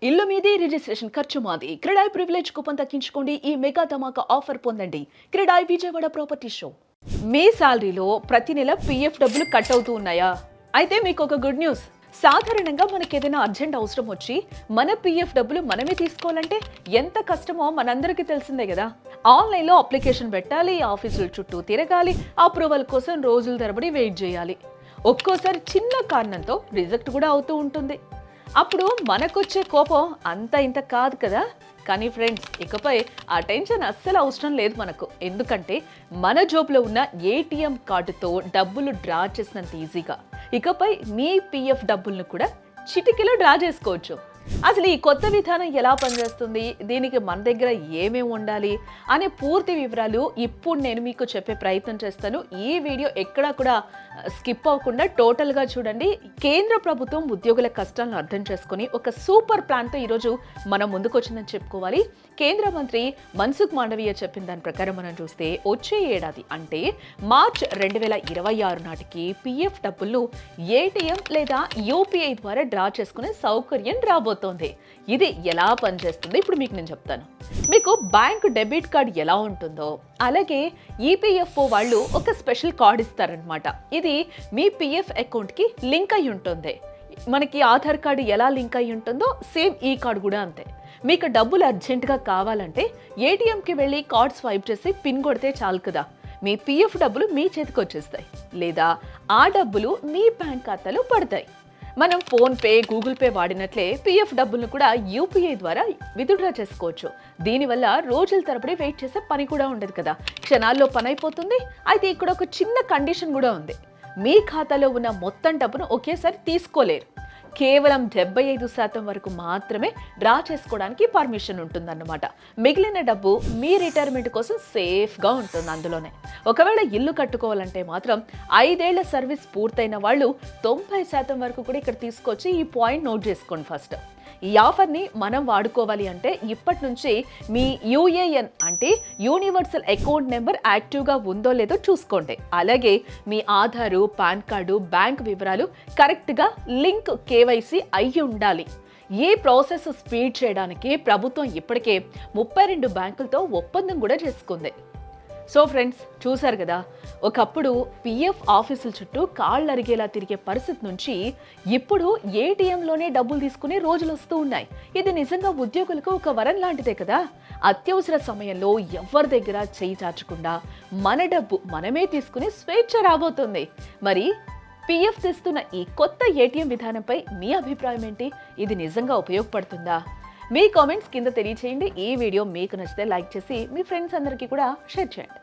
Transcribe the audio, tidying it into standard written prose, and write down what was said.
ఇల్లు మీది రిజిస్ట్రేషన్ ఖర్చు మాది. క్రెడాయ్ ప్రివిలేజ్ కూపన్ తగ్గించుకోండి. ఈ మెగా ధమాకా ఆఫర్ పొందండి. CREDAI Vijayawada property show. మీ సాలరీలో ప్రతి నెల పీఎఫ్ డబ్బులు కట్ అవుతూ ఉన్నాయా? అయితే మీకు ఒక గుడ్ న్యూస్. సాధారణంగా మనకి ఏదైనా అర్జెంట్ అవసరం వచ్చి మన పీఎఫ్ డబ్బులు మనమే తీసుకోవాలంటే ఎంత కష్టమో మనందరికీ తెలిసిందే కదా. ఆన్లైన్లో అప్లికేషన్ పెట్టాలి, ఆఫీసుల చుట్టూ తిరగాలి, అప్రూవల్ కోసం రోజుల తరబడి వెయిట్ చేయాలి. ఒక్కోసారి చిన్న కారణంతో రిజెక్ట్ కూడా అవుతూ ఉంటుంది. అప్పుడు మనకొచ్చే కోపం అంత ఇంత కాదు కదా. కానీ ఫ్రెండ్స్, ఇకపై ఆ టెన్షన్ అస్సలు అవసరం లేదు మనకు. ఎందుకంటే మన జోబులో ఉన్న ఏటీఎం కార్డుతో డబ్బులు డ్రా చేసినంత ఈజీగా ఇకపై మీ పీఎఫ్ డబ్బులను కూడా చిటికెలో డ్రా చేసుకోవచ్చు. అసలు ఈ కొత్త విధానం ఎలా పనిచేస్తుంది, దీనికి మన దగ్గర ఏమేమి ఉండాలి అనే పూర్తి వివరాలు ఇప్పుడు నేను మీకు చెప్పే ప్రయత్నం చేస్తాను. ఈ వీడియో ఎక్కడా కూడా స్కిప్ అవ్వకుండా టోటల్గా చూడండి. కేంద్ర ప్రభుత్వం ఉద్యోగుల కష్టాలను అర్థం చేసుకుని ఒక సూపర్ ప్లాన్తో ఈరోజు మనం ముందుకు వచ్చిందని చెప్పుకోవాలి. కేంద్ర మంత్రి మన్సుఖ్ మాండవీయ చెప్పిన దాని ప్రకారం మనం చూస్తే వచ్చే ఏడాది అంటే మార్చ్ 2026 నాటికి పీఎఫ్ డబ్బులను ఏటీఎం లేదా యూపీఐ ద్వారా డ్రా చేసుకునే సౌకర్యం రాబోతోంది. ఇది ఎలా పనిచేస్తుంది ఇప్పుడు మీకు నేను చెప్తాను. మీకు బ్యాంక్ డెబిట్ కార్డ్ ఎలా ఉంటుందో అలాగే ఈపీఎఫ్ఓ వాళ్ళు ఒక స్పెషల్ కార్డ్ ఇస్తారనమాట. ఇది మీ పీఎఫ్ అకౌంట్కి లింక్ అయి ఉంటుంది. మనకి ఆధార్ కార్డు ఎలా లింక్ అయి ఉంటుందో సేమ్ ఈ కార్డు కూడా అంతే. మీకు డబ్బులు అర్జెంటుగా కావాలంటే ఏటీఎంకి వెళ్ళి కార్డ్ స్వైప్ చేసి పిన్ కొడితే చాలు కదా, మీ పీఎఫ్ డబ్బులు మీ చేతికి వచ్చేస్తాయి. లేదా ఆ డబ్బులు మీ బ్యాంక్ ఖాతాలో పడతాయి. మనం ఫోన్పే, గూగుల్ పే వాడినట్లే పీఎఫ్ డబ్బులను కూడా యూపీఐ ద్వారా విత్డ్రా చేసుకోవచ్చు. దీనివల్ల రోజుల తరబడి వెయిట్ చేసే పని కూడా ఉండదు కదా, క్షణాల్లో పని అయిపోతుంది. అయితే ఇక్కడ ఒక చిన్న కండిషన్ కూడా ఉంది. మీ ఖాతాలో ఉన్న మొత్తం డబ్బును ఒకేసారి తీసుకోలేరు. కేవలం 75% వరకు మాత్రమే డ్రా చేసుకోవడానికి పర్మిషన్ ఉంటుందన్నమాట. మిగిలిన డబ్బు మీ రిటైర్మెంట్ కోసం సేఫ్గా ఉంటుంది అందులోనే. ఒకవేళ ఇల్లు కట్టుకోవాలంటే మాత్రం 5 ఏళ్ల సర్వీస్ పూర్తయిన వాళ్ళు 90% వరకు కూడా ఇక్కడ తీసుకొచ్చి ఈ పాయింట్ నోట్ చేసుకోండి ఫస్ట్. ఈ ఆఫర్ని మనం వాడుకోవాలి అంటే ఇప్పటి నుంచి మీ యూఏఎన్ అంటే యూనివర్సల్ అకౌంట్ నెంబర్ యాక్టివ్గా ఉందో లేదో చూసుకోండి. అలాగే మీ ఆధారు, పాన్ కార్డు, బ్యాంక్ వివరాలు కరెక్ట్గా లింక్ కేవైసీ అయ్యి ఉండాలి. ఈ ప్రాసెస్ స్పీడ్ చేయడానికి ప్రభుత్వం ఇప్పటికే 32 బ్యాంకులతో ఒప్పందం కూడా చేసుకుంది. సో ఫ్రెండ్స్, చూసారు కదా, ఒకప్పుడు పీఎఫ్ ఆఫీసుల చుట్టూ కాళ్ళు అరిగేలా తిరిగే పరిస్థితి నుంచి ఇప్పుడు ఏటీఎంలోనే డబ్బులు తీసుకునే రోజులు వస్తూ ఉన్నాయి. ఇది నిజంగా ఉద్యోగులకు ఒక వరం లాంటిదే కదా. అత్యవసర సమయంలో ఎవరి దగ్గర చేయి చాచకుండా మన డబ్బు మనమే తీసుకుని స్వేచ్ఛ రాబోతుంది. మరి పీఎఫ్ తెస్తున్న ఈ కొత్త ఏటీఎం విధానంపై మీ అభిప్రాయం ఏంటి? ఇది నిజంగా ఉపయోగపడుతుందా? మీ కామెంట్స్ కింద తెలియచేయండి. ఈ వీడియో మీకు నచ్చితే లైక్ చేసి మీ ఫ్రెండ్స్ అందరికీ కూడా షేర్ చేయండి.